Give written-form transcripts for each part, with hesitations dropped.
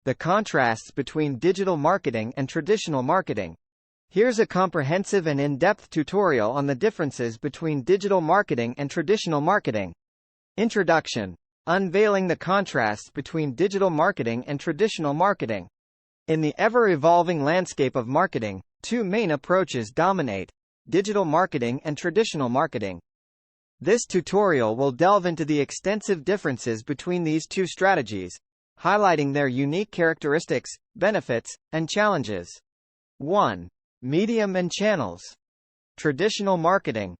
The contrasts between digital marketing and traditional marketing. Here's a comprehensive and in-depth tutorial on the differences between digital marketing and traditional marketing. Introduction. Unveiling the contrasts between digital marketing and traditional marketing. In the ever-evolving landscape of marketing, two main approaches dominate: digital marketing and traditional marketing. This tutorial will delve into the extensive differences between these two strategies, highlighting their unique characteristics, benefits, and challenges. 1. Medium and channels. Traditional marketing.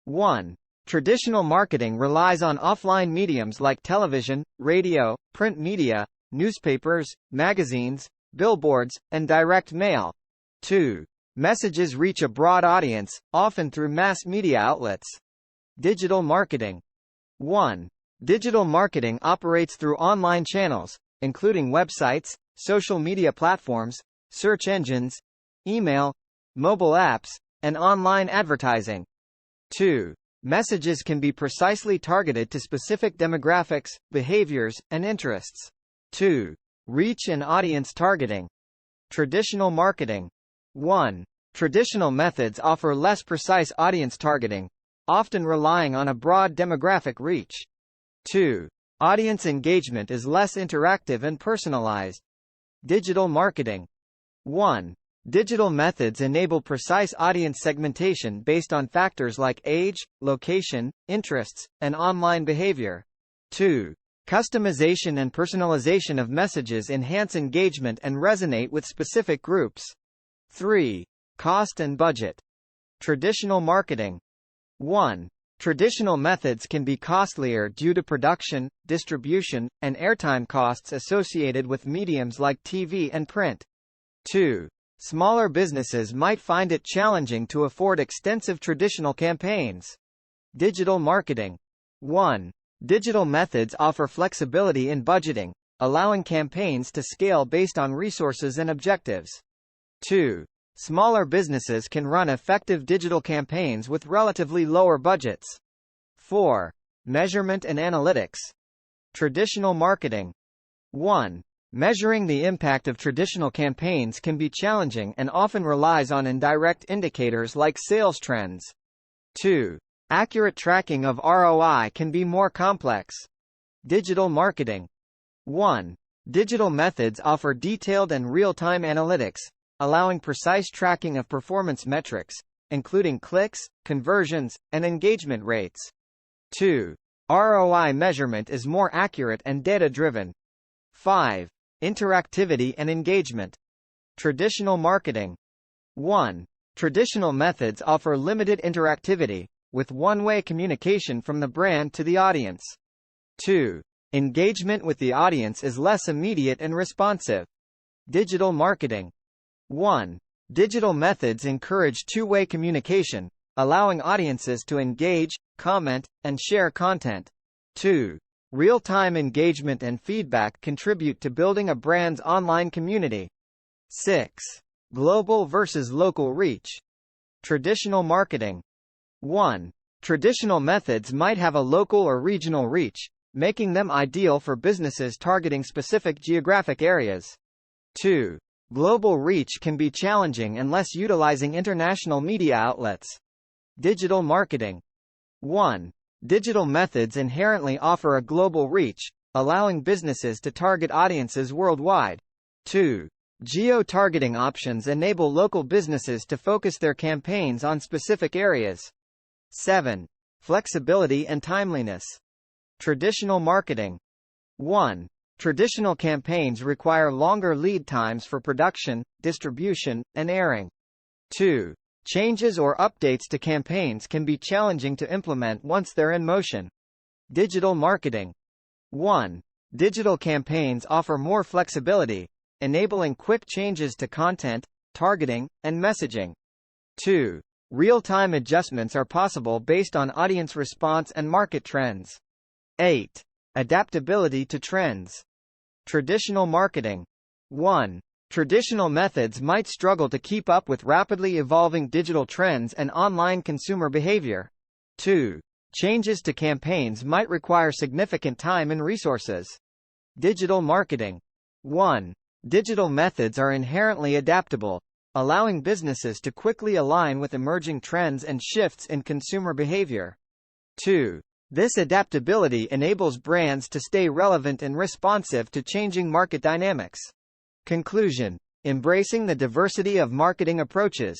1. Traditional marketing relies on offline mediums like television, radio, print media, newspapers, magazines, billboards, and direct mail. 2. Messages reach a broad audience, often through mass media outlets. Digital marketing. 1. Digital marketing operates through online channels, including websites, social media platforms, search engines, email, mobile apps, and online advertising. 2. Messages can be precisely targeted to specific demographics, behaviors, and interests. 2. Reach and audience targeting. Traditional marketing. 1. Traditional methods offer less precise audience targeting, often relying on a broad demographic reach. 2. Audience engagement is less interactive and personalized. Digital marketing. 1. Digital methods enable precise audience segmentation based on factors like age, location, interests, and online behavior. 2. Customization and personalization of messages enhance engagement and resonate with specific groups. 3. Cost and budget. Traditional marketing. 1. Traditional methods can be costlier due to production, distribution, and airtime costs associated with mediums like TV and print. 2. Smaller businesses might find it challenging to afford extensive traditional campaigns. Digital marketing. 1. Digital methods offer flexibility in budgeting, allowing campaigns to scale based on resources and objectives. 2. Smaller businesses can run effective digital campaigns with relatively lower budgets. 4. Measurement and analytics. Traditional marketing. 1. Measuring the impact of traditional campaigns can be challenging and often relies on indirect indicators like sales trends. 2. Accurate tracking of ROI can be more complex. Digital marketing. 1. Digital methods offer detailed and real-time analytics, allowing precise tracking of performance metrics, including clicks, conversions, and engagement rates. 2. ROI measurement is more accurate and data-driven. 5. Interactivity and engagement. Traditional marketing. 1. Traditional methods offer limited interactivity, with one-way communication from the brand to the audience. 2. Engagement with the audience is less immediate and responsive. Digital marketing. 1. Digital methods encourage two-way communication, allowing audiences to engage, comment, and share content. 2. Real-time engagement and feedback contribute to building a brand's online community. 6. Global versus local reach. Traditional marketing. 1. Traditional methods might have a local or regional reach, making them ideal for businesses targeting specific geographic areas. 2. Global reach can be challenging unless utilizing international media outlets. Digital marketing. 1. Digital methods inherently offer a global reach, allowing businesses to target audiences worldwide. 2. Geo-targeting options enable local businesses to focus their campaigns on specific areas. 7. Flexibility and timeliness. Traditional marketing. 1. Traditional campaigns require longer lead times for production, distribution, and airing. 2. Changes or updates to campaigns can be challenging to implement once they're in motion. Digital marketing. 1. Digital campaigns offer more flexibility, enabling quick changes to content, targeting, and messaging. 2. Real-time adjustments are possible based on audience response and market trends. 8. Adaptability to trends. Traditional marketing. 1. Traditional methods might struggle to keep up with rapidly evolving digital trends and online consumer behavior. 2. Changes to campaigns might require significant time and resources. Digital marketing. 1. Digital methods are inherently adaptable, allowing businesses to quickly align with emerging trends and shifts in consumer behavior. 2. This adaptability enables brands to stay relevant and responsive to changing market dynamics. Conclusion. Embracing the diversity of marketing approaches.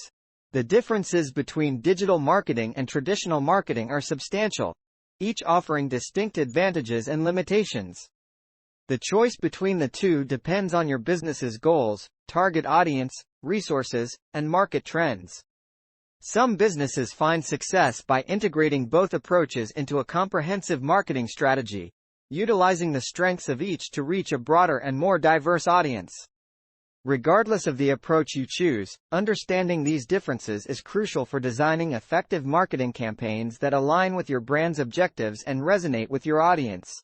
The differences between digital marketing and traditional marketing are substantial, each offering distinct advantages and limitations. The choice between the two depends on your business's goals, target audience, resources, and market trends. Some businesses find success by integrating both approaches into a comprehensive marketing strategy, utilizing the strengths of each to reach a broader and more diverse audience. Regardless of the approach you choose, understanding these differences is crucial for designing effective marketing campaigns that align with your brand's objectives and resonate with your audience.